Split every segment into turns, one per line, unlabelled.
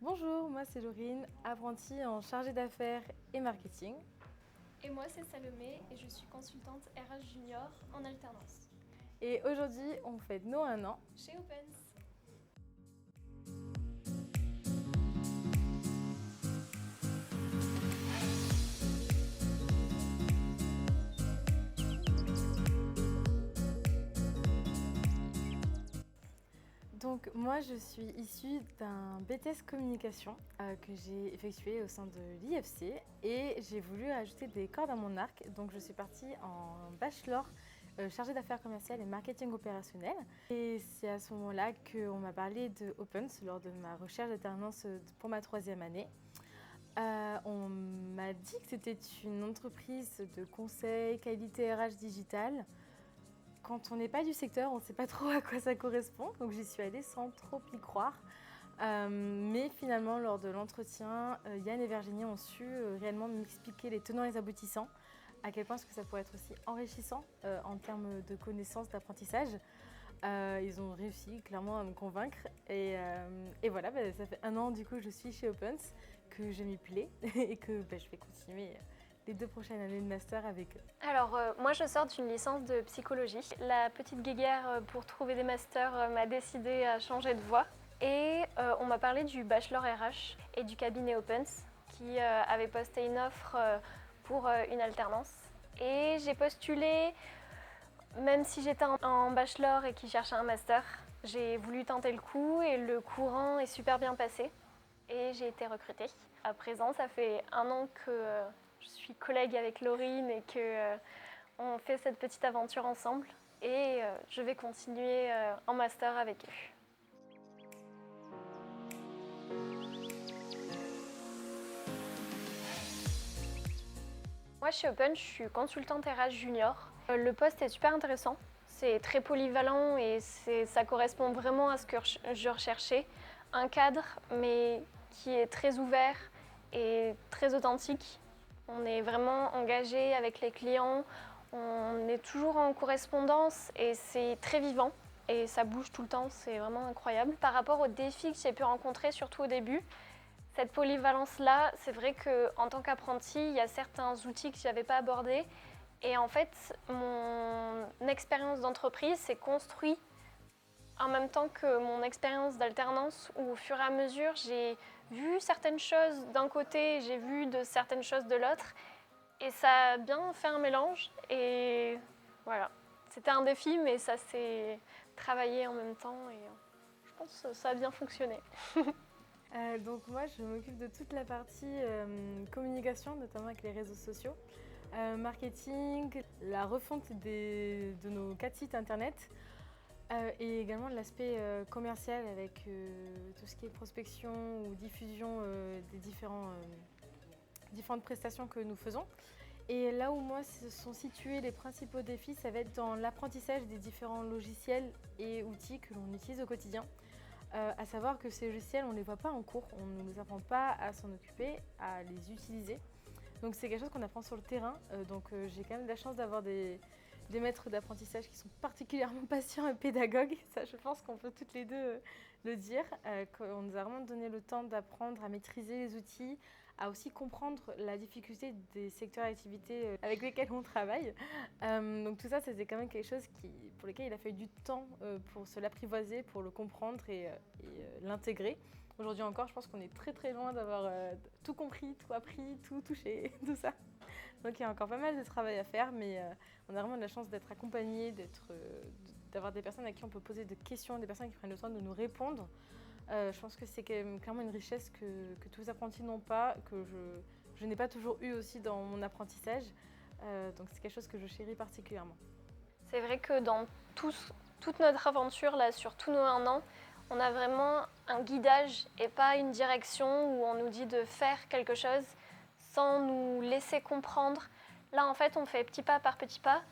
Bonjour, moi c'est Laurine, apprentie en chargée d'affaires et marketing.
Et moi c'est Salomé et je suis consultante RH junior en alternance.
Et aujourd'hui, on fête nos 1 an
chez Opens.
Donc moi je suis issue d'un BTS communication que j'ai effectué au sein de l'IFC et j'ai voulu ajouter des cordes à mon arc. Donc je suis partie en bachelor chargée d'affaires commerciales et marketing opérationnel. Et c'est à ce moment-là qu'on m'a parlé de Opens lors de ma recherche d'alternance pour ma 3e année. On m'a dit que c'était une entreprise de conseil qualité RH digitale. Quand on n'est pas du secteur, on ne sait pas trop à quoi ça correspond, donc j'y suis allée sans trop y croire. Mais finalement, lors de l'entretien, Yann et Virginie ont su réellement m'expliquer les tenants et les aboutissants, à quel point est-ce que ça pourrait être aussi enrichissant en termes de connaissances, d'apprentissage. Ils ont réussi clairement à me convaincre et voilà, ça fait 1 an du coup je suis chez Opens, que je m'y plais et que je vais continuer les 2 prochaines années de master avec eux.
Alors moi je sors d'une licence de psychologie. La petite guéguerre pour trouver des masters m'a décidé à changer de voie. Et on m'a parlé du bachelor RH et du cabinet Opens qui avait posté une offre pour une alternance. Et j'ai postulé, même si j'étais en bachelor et qui cherchait un master. J'ai voulu tenter le coup et le courant est super bien passé. Et j'ai été recrutée. À présent, ça fait 1 an que je suis collègue avec Laurine et qu'on fait cette petite aventure ensemble. Et je vais continuer en master avec eux. Moi, chez Open, je suis consultante RH junior. Le poste est super intéressant. C'est très polyvalent et ça correspond vraiment à ce que je recherchais. Un cadre, mais qui est très ouvert et très authentique. On est vraiment engagé avec les clients, on est toujours en correspondance et c'est très vivant et ça bouge tout le temps, c'est vraiment incroyable. Par rapport aux défis que j'ai pu rencontrer, surtout au début, cette polyvalence-là, c'est vrai qu'en tant qu'apprenti, il y a certains outils que je n'avais pas abordés. Et en fait, mon expérience d'entreprise s'est construite en même temps que mon expérience d'alternance où au fur et à mesure, j'ai vu certaines choses d'un côté, j'ai vu de certaines choses de l'autre. Et ça a bien fait un mélange. Et voilà, c'était un défi, mais ça s'est travaillé en même temps. Et je pense que ça a bien fonctionné.
Donc moi je m'occupe de toute la partie communication, notamment avec les réseaux sociaux, marketing, la refonte de nos 4 sites internet et également de l'aspect commercial avec tout ce qui est prospection ou diffusion des différentes prestations que nous faisons. Et là où moi se sont situés les principaux défis, ça va être dans l'apprentissage des différents logiciels et outils que l'on utilise au quotidien. À savoir que ces logiciels, on ne les voit pas en cours, on ne nous apprend pas à s'en occuper, à les utiliser. Donc c'est quelque chose qu'on apprend sur le terrain. J'ai quand même de la chance d'avoir des maîtres d'apprentissage qui sont particulièrement patients et pédagogues. Ça, je pense qu'on peut toutes les deux le dire. Qu'on nous a vraiment donné le temps d'apprendre à maîtriser les outils, à aussi comprendre la difficulté des secteurs d'activité avec lesquels on travaille. Donc tout ça, c'était quand même quelque chose pour lequel il a fallu du temps pour se l'apprivoiser, pour le comprendre et l'intégrer. Aujourd'hui encore, je pense qu'on est très très loin d'avoir tout compris, tout appris, tout touché, tout ça. Donc il y a encore pas mal de travail à faire, mais on a vraiment de la chance d'être accompagné, d'avoir des personnes à qui on peut poser des questions, des personnes qui prennent le temps de nous répondre. Je pense que c'est clairement une richesse que tous les apprentis n'ont pas, que je n'ai pas toujours eu aussi dans mon apprentissage. Donc c'est quelque chose que je chéris particulièrement.
C'est vrai que dans toute notre aventure, là, sur tous nos 1 an, on a vraiment un guidage et pas une direction où on nous dit de faire quelque chose sans nous laisser comprendre. Là, en fait, on fait petit pas par petit pas.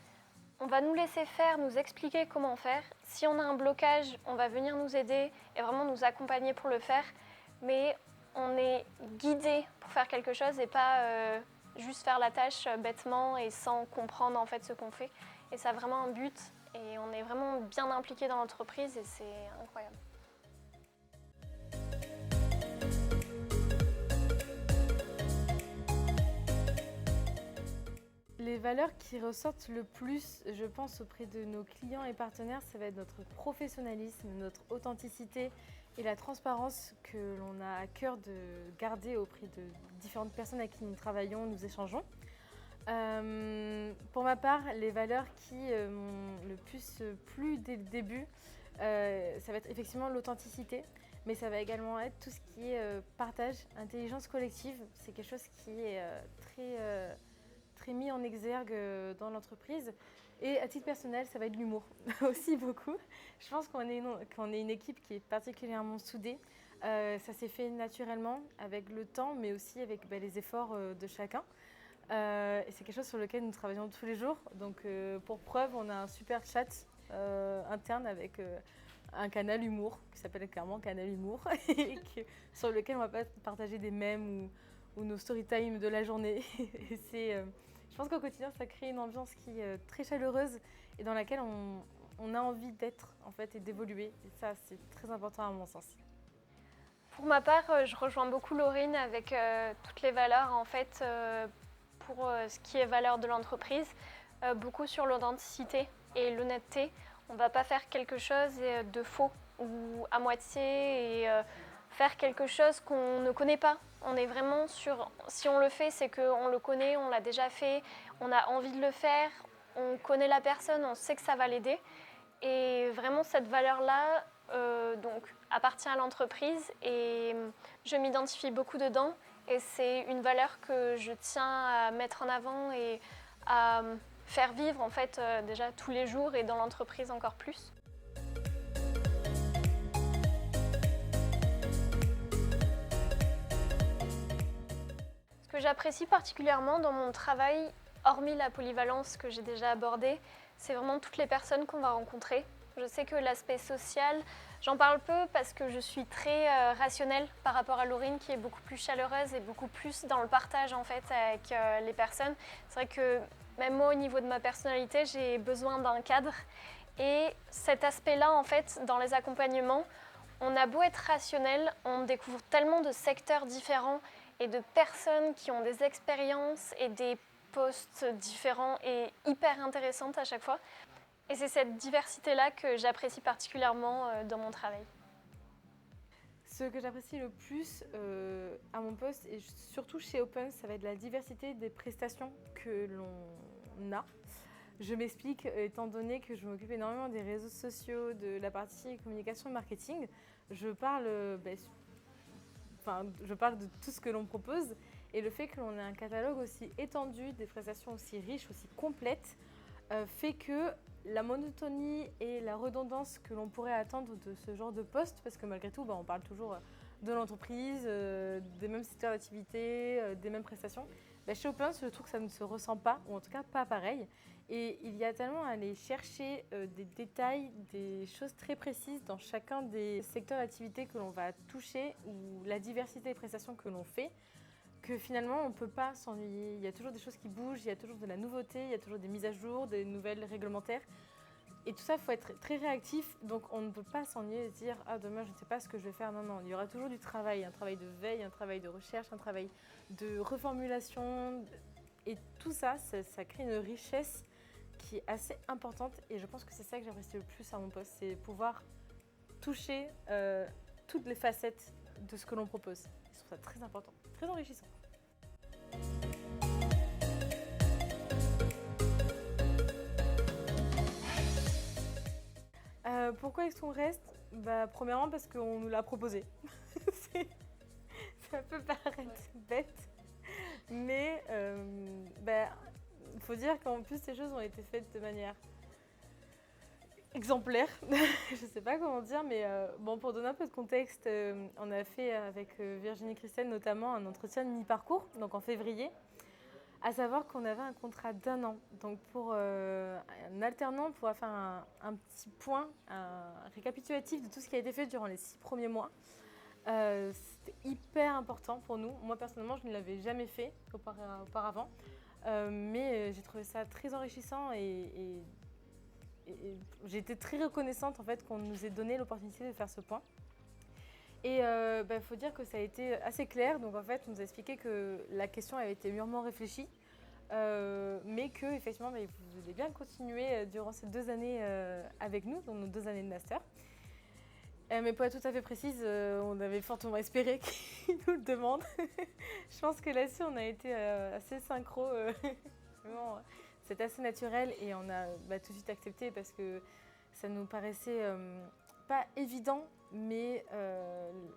On va nous laisser faire, nous expliquer comment faire. Si on a un blocage, on va venir nous aider et vraiment nous accompagner pour le faire. Mais on est guidé pour faire quelque chose et pas juste faire la tâche bêtement et sans comprendre en fait ce qu'on fait. Et ça a vraiment un but et on est vraiment bien impliqué dans l'entreprise et c'est incroyable.
valeurs qui ressortent le plus, je pense, auprès de nos clients et partenaires, ça va être notre professionnalisme, notre authenticité et la transparence que l'on a à cœur de garder auprès de différentes personnes avec qui nous travaillons, nous échangeons. Pour ma part, les valeurs qui m'ont le plus plu dès le début, ça va être effectivement l'authenticité, mais ça va également être tout ce qui est partage, intelligence collective. C'est quelque chose qui est très mis en exergue dans l'entreprise. Et à titre personnel, ça va être l'humour aussi beaucoup. Je pense qu'on est une équipe qui est particulièrement soudée. Ça s'est fait naturellement avec le temps, mais aussi avec les efforts de chacun. Et c'est quelque chose sur lequel nous travaillons tous les jours. Donc pour preuve, on a un super chat interne avec un canal humour qui s'appelle clairement Canal Humour et sur lequel on va pas partager des mèmes ou nos story time de la journée. Et je pense qu'au quotidien, ça crée une ambiance qui est très chaleureuse et dans laquelle on a envie d'être en fait, et d'évoluer. Et ça, c'est très important à mon sens.
Pour ma part, je rejoins beaucoup Laurine avec toutes les valeurs en fait, pour ce qui est valeur de l'entreprise, beaucoup sur l'authenticité et l'honnêteté. On ne va pas faire quelque chose de faux ou à moitié et faire quelque chose qu'on ne connaît pas. On est vraiment sur, si on le fait, c'est qu'on le connaît, on l'a déjà fait, on a envie de le faire, on connaît la personne, on sait que ça va l'aider. Et vraiment cette valeur-là donc, appartient à l'entreprise et je m'identifie beaucoup dedans. Et c'est une valeur que je tiens à mettre en avant et à faire vivre en fait déjà tous les jours et dans l'entreprise encore plus. Ce que j'apprécie particulièrement dans mon travail, hormis la polyvalence que j'ai déjà abordée, c'est vraiment toutes les personnes qu'on va rencontrer. Je sais que l'aspect social, j'en parle peu parce que je suis très rationnelle par rapport à Laurine qui est beaucoup plus chaleureuse et beaucoup plus dans le partage en fait avec les personnes. C'est vrai que même moi au niveau de ma personnalité, j'ai besoin d'un cadre et cet aspect-là en fait dans les accompagnements, on a beau être rationnel, on découvre tellement de secteurs différents et de personnes qui ont des expériences et des postes différents et hyper intéressantes à chaque fois. Et c'est cette diversité-là que j'apprécie particulièrement dans mon travail.
Ce que j'apprécie le plus à mon poste, et surtout chez Open, ça va être la diversité des prestations que l'on a. Je m'explique, étant donné que je m'occupe énormément des réseaux sociaux, de la partie communication et marketing, je parle de tout ce que l'on propose et le fait que l'on ait un catalogue aussi étendu, des prestations aussi riches, aussi complètes, fait que la monotonie et la redondance que l'on pourrait attendre de ce genre de poste, parce que malgré tout, on parle toujours de l'entreprise, des mêmes secteurs d'activité, des mêmes prestations. Chez Open, je trouve que ça ne se ressent pas, ou en tout cas pas pareil. Et il y a tellement à aller chercher des détails, des choses très précises dans chacun des secteurs d'activité que l'on va toucher, ou la diversité des prestations que l'on fait, que finalement on ne peut pas s'ennuyer. Il y a toujours des choses qui bougent, il y a toujours de la nouveauté, il y a toujours des mises à jour, des nouvelles réglementaires. Et tout ça, il faut être très réactif, donc on ne peut pas s'ennuyer et se dire « Ah, demain, je ne sais pas ce que je vais faire ». Non, non, il y aura toujours du travail, un travail de veille, un travail de recherche, un travail de reformulation. Et tout ça, ça crée une richesse qui est assez importante. Et je pense que c'est ça que j'apprécie le plus à mon poste, c'est pouvoir toucher toutes les facettes de ce que l'on propose. Je trouve ça très important, très enrichissant. Pourquoi est-ce qu'on reste ? Premièrement parce qu'on nous l'a proposé. Ça peut paraître bête, mais il faut dire qu'en plus ces choses ont été faites de manière exemplaire. Je ne sais pas comment dire, mais pour donner un peu de contexte, on a fait avec Virginie Christelle notamment un entretien de mi-parcours, donc en février. À savoir qu'on avait un contrat d'1 an. Donc pour un alternant, on pourra faire un petit point, un récapitulatif de tout ce qui a été fait durant les 6 premiers mois. C'était hyper important pour nous. Moi personnellement, je ne l'avais jamais fait auparavant. Mais j'ai trouvé ça très enrichissant et j'ai été très reconnaissante en fait, qu'on nous ait donné l'opportunité de faire ce point. Et faut dire que ça a été assez clair. Donc en fait, on nous a expliqué que la question avait été mûrement réfléchie, mais que effectivement vous allez bien continuer durant ces 2 années avec nous, dans nos 2 années de master. Mais pour être tout à fait précise, on avait fortement espéré qu'ils nous le demandent. Je pense que là-dessus, on a été assez synchro. Vraiment, c'est assez naturel et on a tout de suite accepté parce que ça nous paraissait pas évident, mais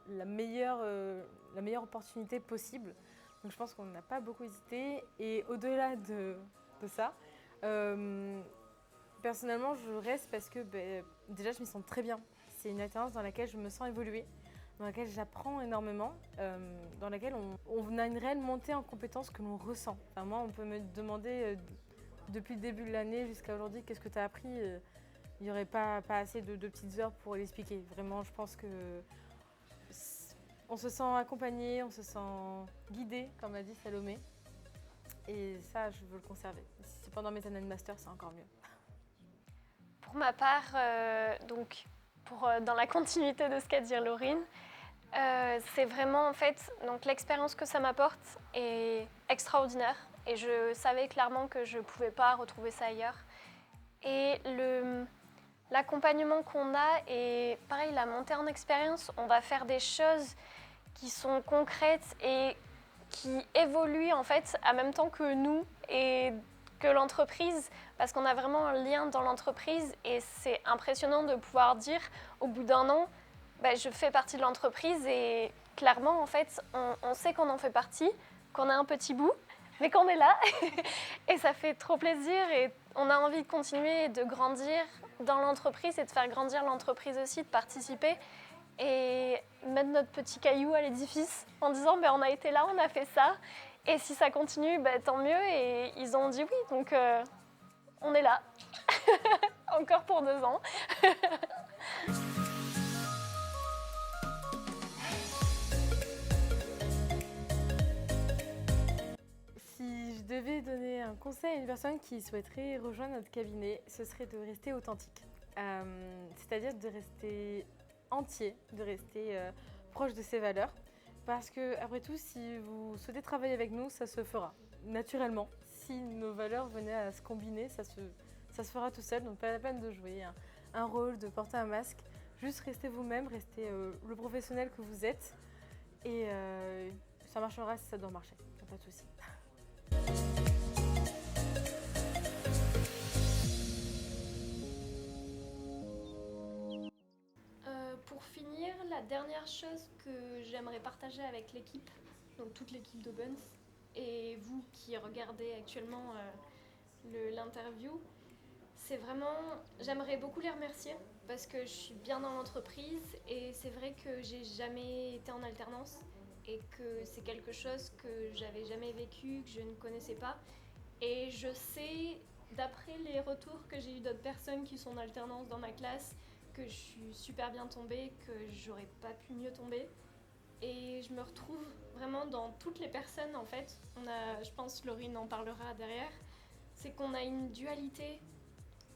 la meilleure opportunité possible. Donc je pense qu'on n'a pas beaucoup hésité. Et au-delà de ça, personnellement, je reste parce que déjà, je m'y sens très bien. C'est une alternance dans laquelle je me sens évoluer, dans laquelle j'apprends énormément, dans laquelle on a une réelle montée en compétences que l'on ressent. Enfin, moi, on peut me demander depuis le début de l'année jusqu'à aujourd'hui qu'est-ce que tu as appris. Il n'y aurait pas assez de petites heures pour l'expliquer. Vraiment, je pense que on se sent accompagné, on se sent guidé, comme l'a dit Salomé. Et ça, je veux le conserver. Si c'est pendant mes années de master, c'est encore mieux.
Pour ma part, dans la continuité de ce qu'a dit Laurine, c'est vraiment en fait donc l'expérience que ça m'apporte est extraordinaire et je savais clairement que je ne pouvais pas retrouver ça ailleurs. Et l'accompagnement qu'on a et pareil, la montée en expérience, on va faire des choses qui sont concrètes et qui évoluent en fait en même temps que nous et que l'entreprise, parce qu'on a vraiment un lien dans l'entreprise et c'est impressionnant de pouvoir dire au bout d'un an, je fais partie de l'entreprise et clairement en fait on sait qu'on en fait partie, qu'on a un petit bout, mais qu'on est là et ça fait trop plaisir et on a envie de continuer de grandir dans l'entreprise et de faire grandir l'entreprise aussi, de participer et mettre notre petit caillou à l'édifice en disant on a été là, on a fait ça et si ça continue, tant mieux et ils ont dit oui, donc on est là, encore pour 2 ans.
Si je devais donner un conseil à une personne qui souhaiterait rejoindre notre cabinet, ce serait de rester authentique. C'est-à-dire de rester entier, de rester proche de ses valeurs. Parce que, après tout, si vous souhaitez travailler avec nous, ça se fera naturellement. Si nos valeurs venaient à se combiner, ça se fera tout seul. Donc, pas la peine de jouer un rôle, de porter un masque. Juste restez vous-même, restez le professionnel que vous êtes. Et ça marchera si ça doit marcher. Pas de souci.
Pour finir, la dernière chose que j'aimerais partager avec l'équipe, donc toute l'équipe d'Opens, et vous qui regardez actuellement l'interview, c'est vraiment, j'aimerais beaucoup les remercier parce que je suis bien dans l'entreprise et c'est vrai que j'ai jamais été en alternance et que c'est quelque chose que j'avais jamais vécu, que je ne connaissais pas. Et je sais, d'après les retours que j'ai eu d'autres personnes qui sont en alternance dans ma classe, que je suis super bien tombée, que j'aurais pas pu mieux tomber. Et je me retrouve vraiment dans toutes les personnes en fait. Je pense Laurine en parlera derrière, c'est qu'on a une dualité,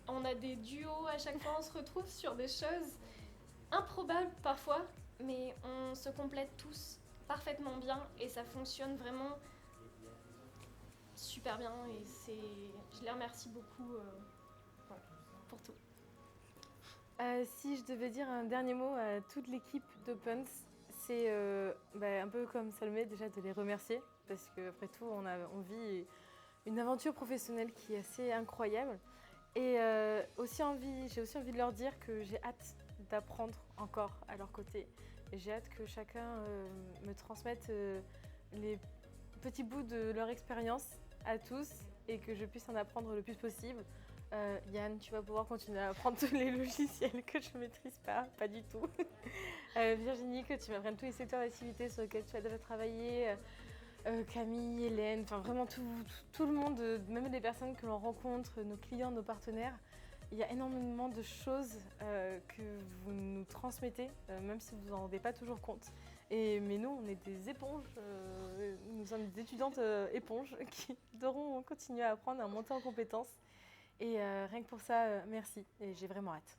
on a des duos à chaque fois, on se retrouve sur des choses improbables parfois, mais on se complète tous parfaitement bien et ça fonctionne vraiment super bien et je les remercie beaucoup pour tout.
Si je devais dire un dernier mot à toute l'équipe d'Opens, c'est un peu comme Salomé déjà de les remercier parce qu'après tout on vit une aventure professionnelle qui est assez incroyable et j'ai aussi envie de leur dire que j'ai hâte d'apprendre encore à leur côté et j'ai hâte que chacun me transmette les petits bouts de leur expérience à tous et que je puisse en apprendre le plus possible. Yann, tu vas pouvoir continuer à apprendre tous les logiciels que je ne maîtrise pas du tout. Virginie, que tu m'apprennes tous les secteurs d'activité sur lesquels tu as déjà travaillé. Camille, Hélène, enfin vraiment tout le monde, même les personnes que l'on rencontre, nos clients, nos partenaires. Il y a énormément de choses que vous nous transmettez, même si vous n'en rendez pas toujours compte. Mais nous, on est des éponges, nous sommes des étudiantes éponges qui devront continuer à apprendre, à monter en compétences. Et rien que pour ça, merci. Et j'ai vraiment hâte.